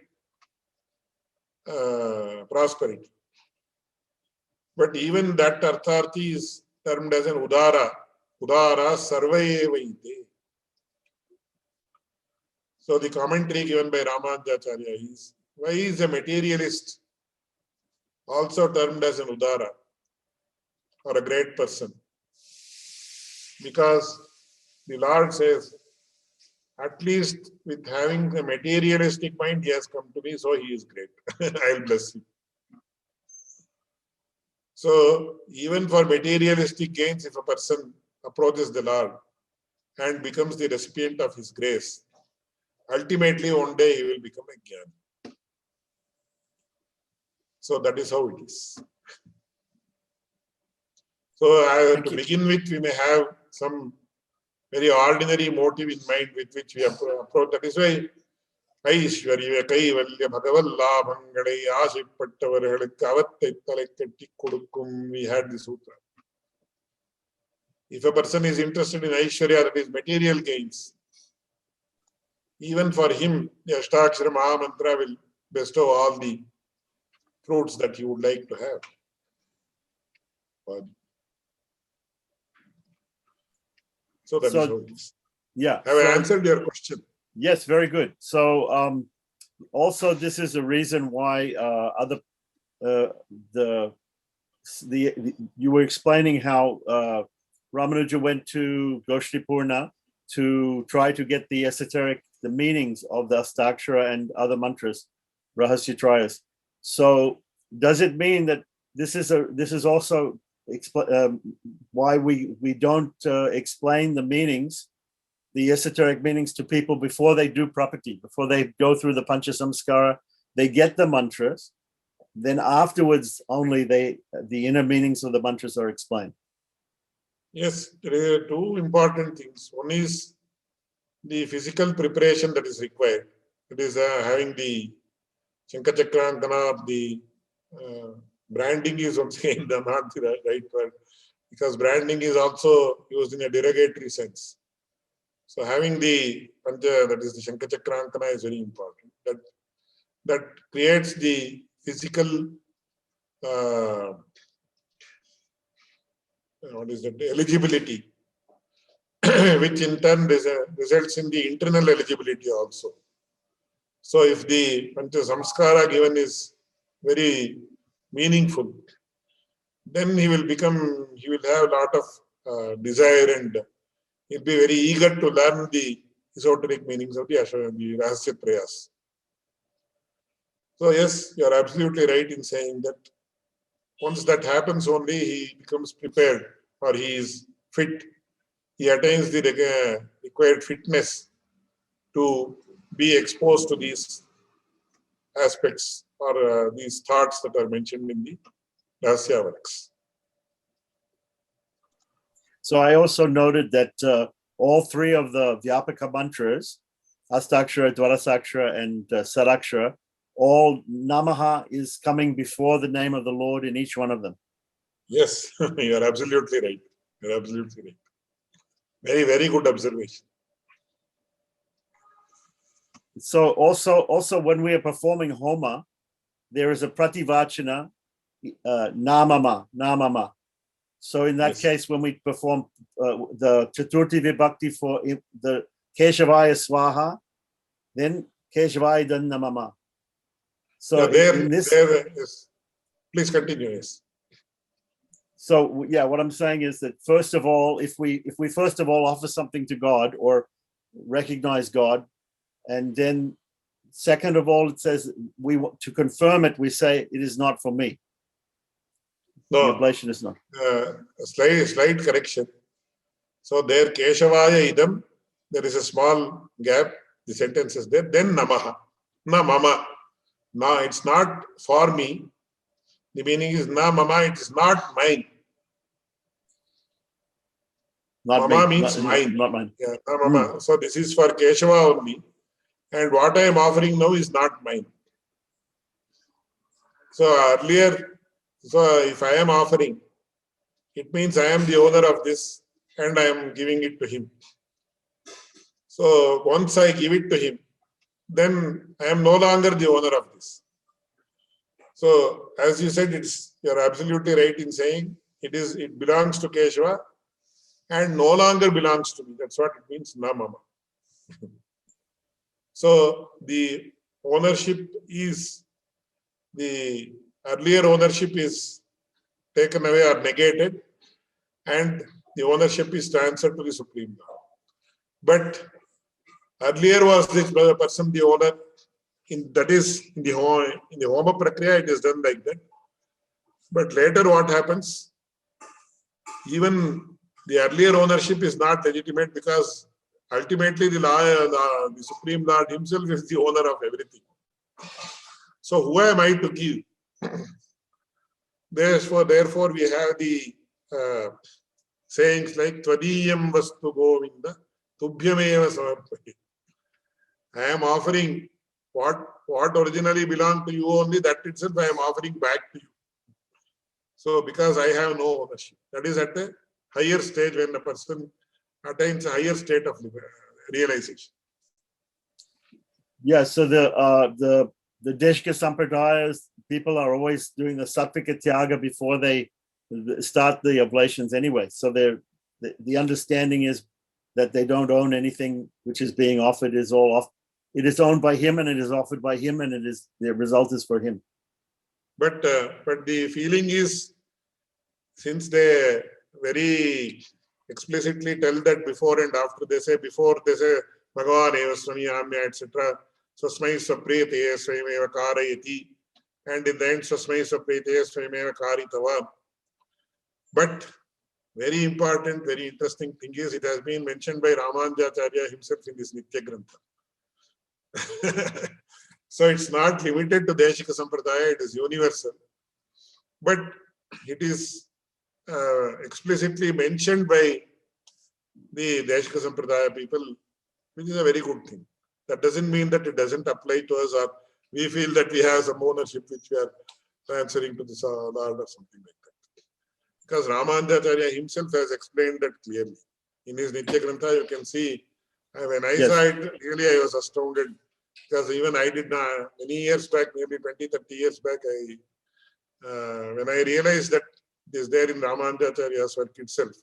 prosperity. But even that Artharthi is termed as an Udara. Udara Sarvayevaite. So the commentary given by Ramanujacharya is, why is a materialist also termed as an Udara or a great person? Because the Lord says, at least with having a materialistic mind, he has come to me, so he is great. I'll bless him. So even for materialistic gains, if a person approaches the Lord and becomes the recipient of his grace, ultimately one day he will become a Jnani. So that is how it is. So to begin with, we may have some very ordinary motive in mind with which we approach. That is why Aishwarya Kaivalya Bhagavallabhangadai Ashipattavargalukku Avattai Thalai Katti Kodukkum, we had the sutra. If a person is interested in Aishwarya, that is material gains, even for him, the Ashtakshara Mahamantra will bestow all the fruits that he would like to have. So that is how it is. Yeah. Have I answered your question? Yes, very good. So also this is a reason why you were explaining how Ramanuja went to Goshtipurna to try to get the meanings of the Astakshara and other mantras, Rahasya Trayas. So does it mean that this is also why we don't explain the meanings, the esoteric meanings, to people before they do property, before they go through the Pancha Samskara, they get the mantras, then afterwards only the inner meanings of the mantras are explained. Yes, there are two important things. One is the physical preparation that is required. It is having the Shankachakrankana, the branding is once again not the right word, because branding is also used in a derogatory sense. So having the Pancha, that is the Shankachakrankana, is very important. That creates the physical what is that, eligibility, which in turn results in the internal eligibility also. So if the Pancha Samskara given is very meaningful, then he will have a lot of desire, and he'll be very eager to learn the esoteric meanings of the Rahasya Prayas. So yes, you are absolutely right in saying that once that happens only, he becomes prepared, or he is fit. He attains the required fitness to be exposed to these aspects, or these thoughts that are mentioned in the Rahasya works. So I also noted that all three of the Vyapaka mantras, Astakshara, Dvarasakshara, and Sarakshara, all Namaha is coming before the name of the Lord in each one of them. Yes, you are absolutely right. You are absolutely right. Very, very good observation. So also when we are performing Homa, there is a Prativachana, Namama. So in that case, when we perform the Chaturthi Vibhakti for the Keshavaya Swaha, then Keshavaya Dan Namama. So yes. Please continue. Yes. So yeah, what I'm saying is that first of all, if we first of all offer something to God or recognize God, and then second of all, it says we want to confirm it, we say it is not for me. No, the oblation is not. Slight correction. So there, Keshavaya idam, there is a small gap. The sentence is there. Then Namaha. Na mama. No, it's not for me. The meaning is na mama, it is not mine. Not mama me. means mine. Not mine. Yeah, na mama. So this is for Keshava only. And what I am offering now is not mine. So earlier, if I am offering, it means I am the owner of this and I am giving it to him. So once I give it to him, then I am no longer the owner of this. So as you said, you are absolutely right in saying it belongs to Keshava and no longer belongs to me. That's what it means, na mama. So the ownership is, the earlier ownership is taken away or negated, and the ownership is transferred to the Supreme Lord. But earlier was this person the owner. That is in the Homa Prakriya, it is done like that. But later what happens? Even the earlier ownership is not legitimate, because ultimately the Supreme Lord himself is the owner of everything. So who am I to give? Therefore we have the sayings like Tvadiyam Vastu Govinda Tubhyameva Samarpati. I am offering what originally belonged to you only, that itself I am offering back to you. So because I have no ownership. That is at a higher stage, when a person attains a higher state of realization. Yeah, so the Deshka Sampradayas, people are always doing the Sattvika Tyaga before they start the oblations anyway. So the understanding is that they don't own anything which is being offered. Is all off. It is owned by him and it is offered by him, and the result is for him. But the feeling is, since they very explicitly tell that before and after, they say Bhagavan eva swamiyamya, etc. Swasmai sapriyate swayameva karayati. and in the end, Swasmai Saprite Swamena Karitava. But very important, very interesting thing is it has been mentioned by Ramanujacharya himself in this Nitya Grantha. So it's not limited to Deshika Sampradaya, it is universal. But it is explicitly mentioned by the Deshika Sampradaya people, which is a very good thing. That doesn't mean that it doesn't apply to us or we feel that we have some ownership which we are transferring to the Lord or something like that. Because Ramanujacharya himself has explained that clearly. In his Nitya Grantha, you can see, when I saw it, really I was astounded. Because even I did not, many years back, maybe 20, 30 years back, when I realized that it is there in Ramanujacharya's work itself,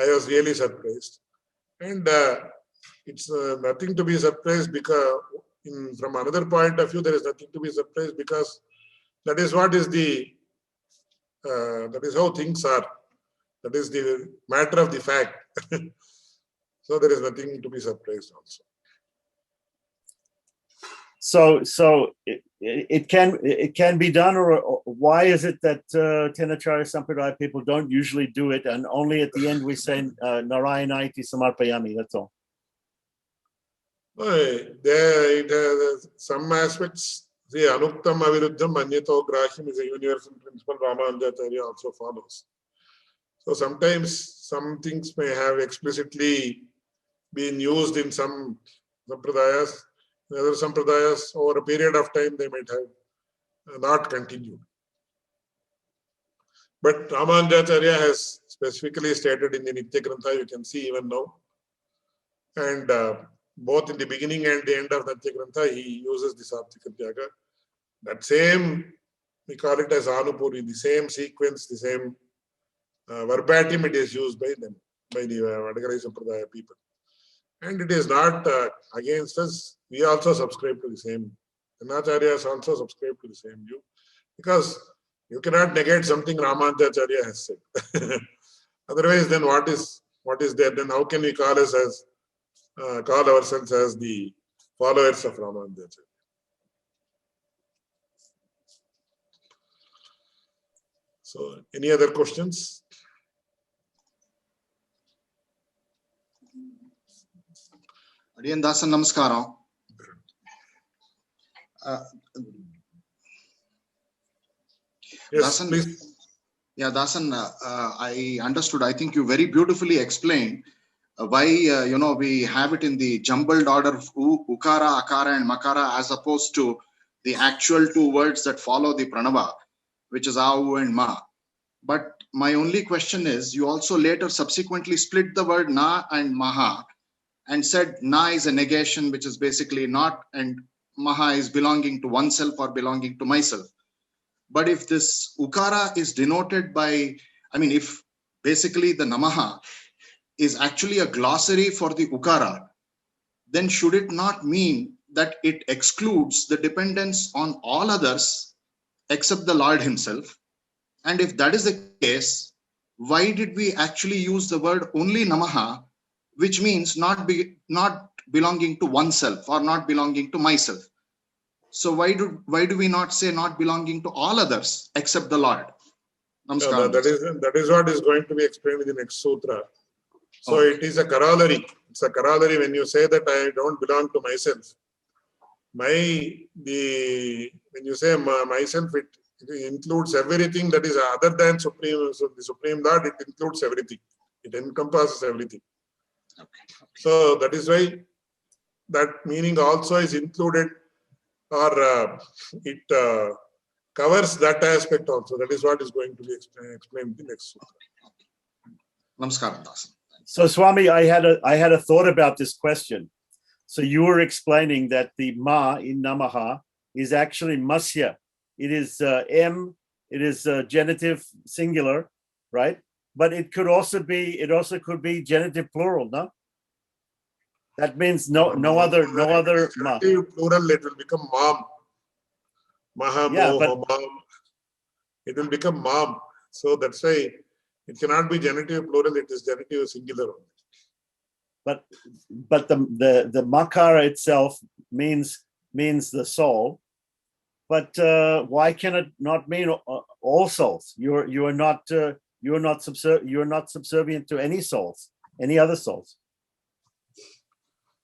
I was really surprised. And it's nothing to be surprised because, from another point of view, there is nothing to be surprised because that is what is that is how things are. That is the matter of the fact. So there is nothing to be surprised also. So it can be done, or why is it that Tenacharya Sampradaya people don't usually do it, and only at the end we say Narayanai Samarpayami? That's all. There, some aspects. See, Anuktam Aviruddham Manyato Grahim is a universal principle Ramanujacharya also follows. So sometimes some things may have explicitly been used in some sampradayas. In other sampradayas, over a period of time, they might have not continued. But Ramanujacharya has specifically stated in the Nitya Grantha, you can see even now. And both in the beginning and the end of Nitya Grantha, he uses the Satvika Tyaga. That same, we call it as Anupuri, the same sequence, the same verbatim it is used by them, by the Vadagalai Sampradaya people. And it is not against us. We also subscribe to the same. Acharyas also subscribe to the same view. Because you cannot negate something Ramanujacharya has said. Otherwise, then what is there? Then how can we call ourselves as the followers of Ramanujacharya? So, any other questions? Adiyan Dasan, namaskaram. Yes, Dasan, please. Yeah, Dasan, I understood. I think you very beautifully explained why we have it in the jumbled order of Ukara, Akara, and Makara, as opposed to the actual two words that follow the Pranava, which is Au and Ma. But my only question is, you also later subsequently split the word Na and Maha and said Na is a negation, which is basically not, and Maha is belonging to oneself or belonging to myself. But if this Ukara is denoted by, if basically the Namaha is actually a glossary for the Ukara, then should it not mean that it excludes the dependence on all others except the Lord himself? And if that is the case, why did we actually use the word only Namaha, which means not belonging to oneself or not belonging to myself? So why do we not say not belonging to all others except the Lord? That is what is going to be explained in the next sutra. So It is a corollary. It's a corollary when you say that I don't belong to myself. When you say myself, it includes everything that is other than Supreme. So the Supreme Lord, it includes everything. It encompasses everything. Okay. So that is why that meaning also is included, or it covers that aspect also. That is what is going to be explained in the next sutra. Namaskaram, Dasan. So Swami, I had a thought about this question. So you were explaining that the Ma in Namaha is actually Masya. It is M. It is genitive singular, right? But it could also could be genitive plural, no? That means no other Ma. Plural, it will become Mam. Maha, Mom. It will become Mam. So that's why it cannot be genitive plural. It is genitive singular only. But the Makara itself means the soul, but why can it not mean all souls? You are not subservient to any souls, any other souls.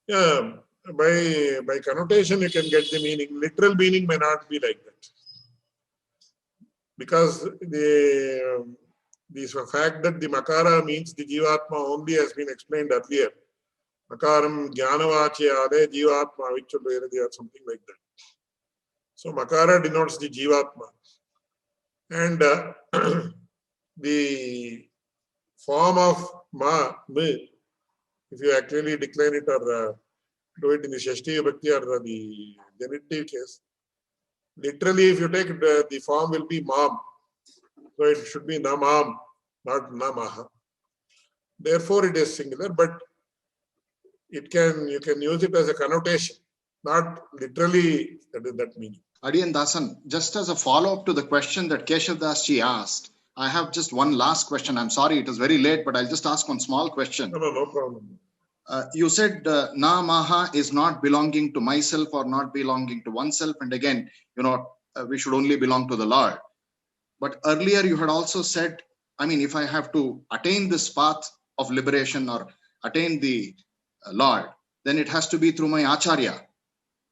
Yeah, by connotation you can get the meaning. Literal meaning may not be like that, because the fact that the makara means the jivatma only has been explained earlier. Makaram jnanavachya jivatma or something like that. So makara denotes the jivatma, and the form of me, if you actually decline it or do it in the Shashti Vibhakti or the genitive case, literally if you take the form will be mam. So it should be namam, not namaha. Therefore it is singular, but you can use it as a connotation, not literally that meaning. Adiyan Dasan, just as a follow-up to the question that Keshav Das ji asked, I have just one last question. I'm sorry, it is very late, but I'll just ask one small question. No problem. You said namaha is not belonging to myself or not belonging to oneself. And again, we should only belong to the Lord. But earlier you had also said, I mean, if I have to attain this path of liberation or attain the Lord, then it has to be through my acharya.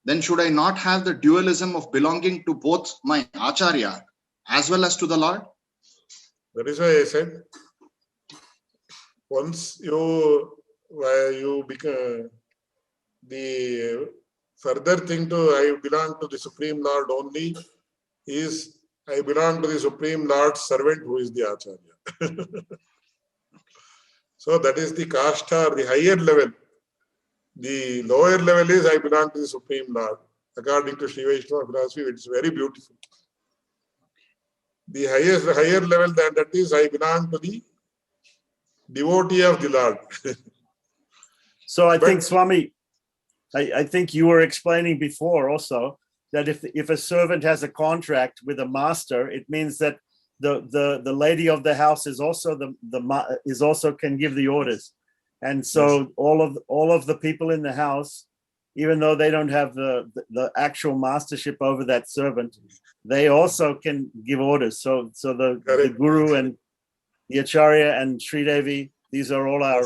Then should I not have the dualism of belonging to both my acharya as well as to the Lord? That is why I said, once you become the further thing to I belong to the Supreme Lord only is I belong to the Supreme Lord's servant who is the Acharya. So that is the kashta, the higher level. The lower level is I belong to the Supreme Lord. According to Sri Vaishnava philosophy, it is very beautiful. The higher level than that is I belong to the devotee of the Lord. So I think, Swami, I think you were explaining before also that if a servant has a contract with a master, it means that the lady of the house is also can give the orders, and so yes, all of the people in the house, even though they don't have the actual mastership over that servant, they also can give orders. So the guru and the acharya and Sri Devi, these are all our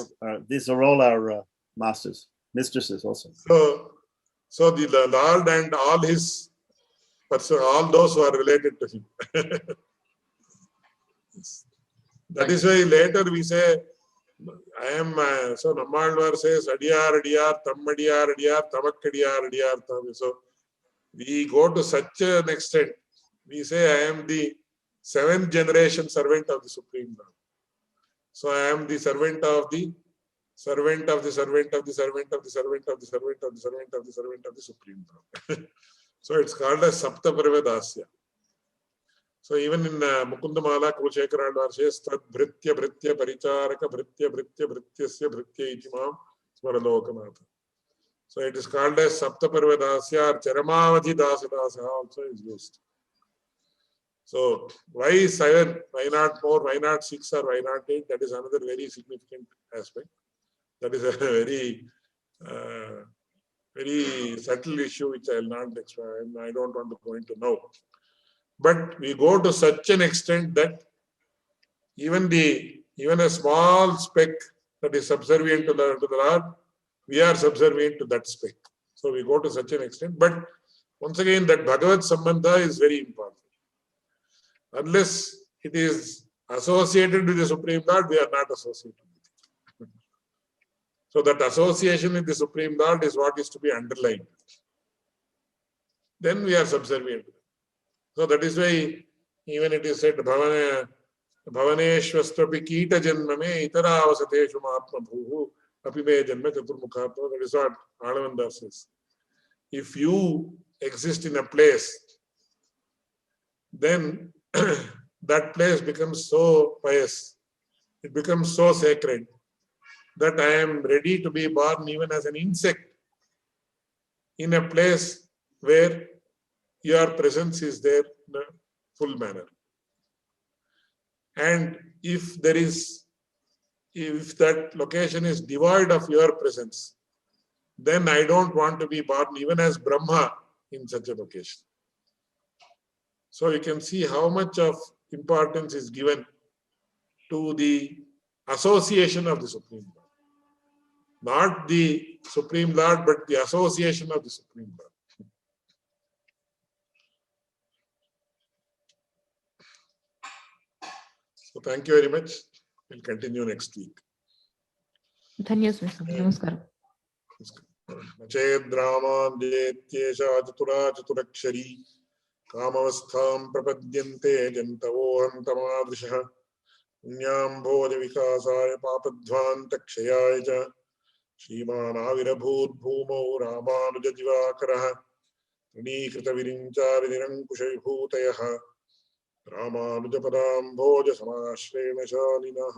masters, mistresses also. So the Lord and all his all those who are related to him. That is why later we say, I am, so Nammalvar says, Adiyar, Tammadiyar, Tamakkadiyar, Tam. So we go to such an extent. We say, I am the 7th generation servant of the Supreme Lord. So I am the servant of the servant of the servant of the servant of the servant of the servant of the servant of the servant of the Supreme Lord. So it's called as Sapta Parvedasya. So even in Mukundamala, Kulashekara Alvar says, Tad Bhritya Bhritya Paricharaka Bhritya Bhritya Bhrityasya Bhritya Itimam Smaralokanatha. So it is called as Sapta Parvedasya or Charamavadhi Dasadasa also is used. So why 7? Why not more? Why not 6 or why not 8? That is another very significant aspect. That is a very subtle issue which I will not explain. I don't want to go into now. But we go to such an extent that even a small speck that is subservient to the Lord, we are subservient to that speck. So we go to such an extent. But once again, that Bhagavad Sambandha is very important. Unless it is associated with the Supreme Lord, we are not associated with it. So that association with the Supreme Lord is what is to be underlined. Then we are subservient. So that is why even it is said, Bhavaneshwastrapi Kita Janmame Itara Avasateshu Mahatma Bhuhu Apime Janma Chaturmukhatma. That is what Alavanda says. If you exist in a place, then that place becomes so pious, it becomes so sacred that I am ready to be born even as an insect in a place where your presence is there in a full manner. And if that location is devoid of your presence, then I don't want to be born even as Brahma in such a location. So you can see how much of importance is given to the association of the Supreme Lord. Not the Supreme Lord, but the association of the Supreme Lord. So thank you very much. We'll continue next week. धन्यवाद नमस्कार. चेद्रामान्येत्येषाचतुराचतुरक्षरी कामवस्थां प्रपद्यन्ते जन्तवोऽहन्तमादृशः पुण्याम्भोजविकासाय पापध्वान्तक्षयाय च श्रीमानाविरभूद्भूमौ रामानुजदिवाकरः तृणीकृतविरिञ्चाविनिरङ्कुशविभूतयः रामानुजपदाम्भोजसमाश्रयणशालिनः.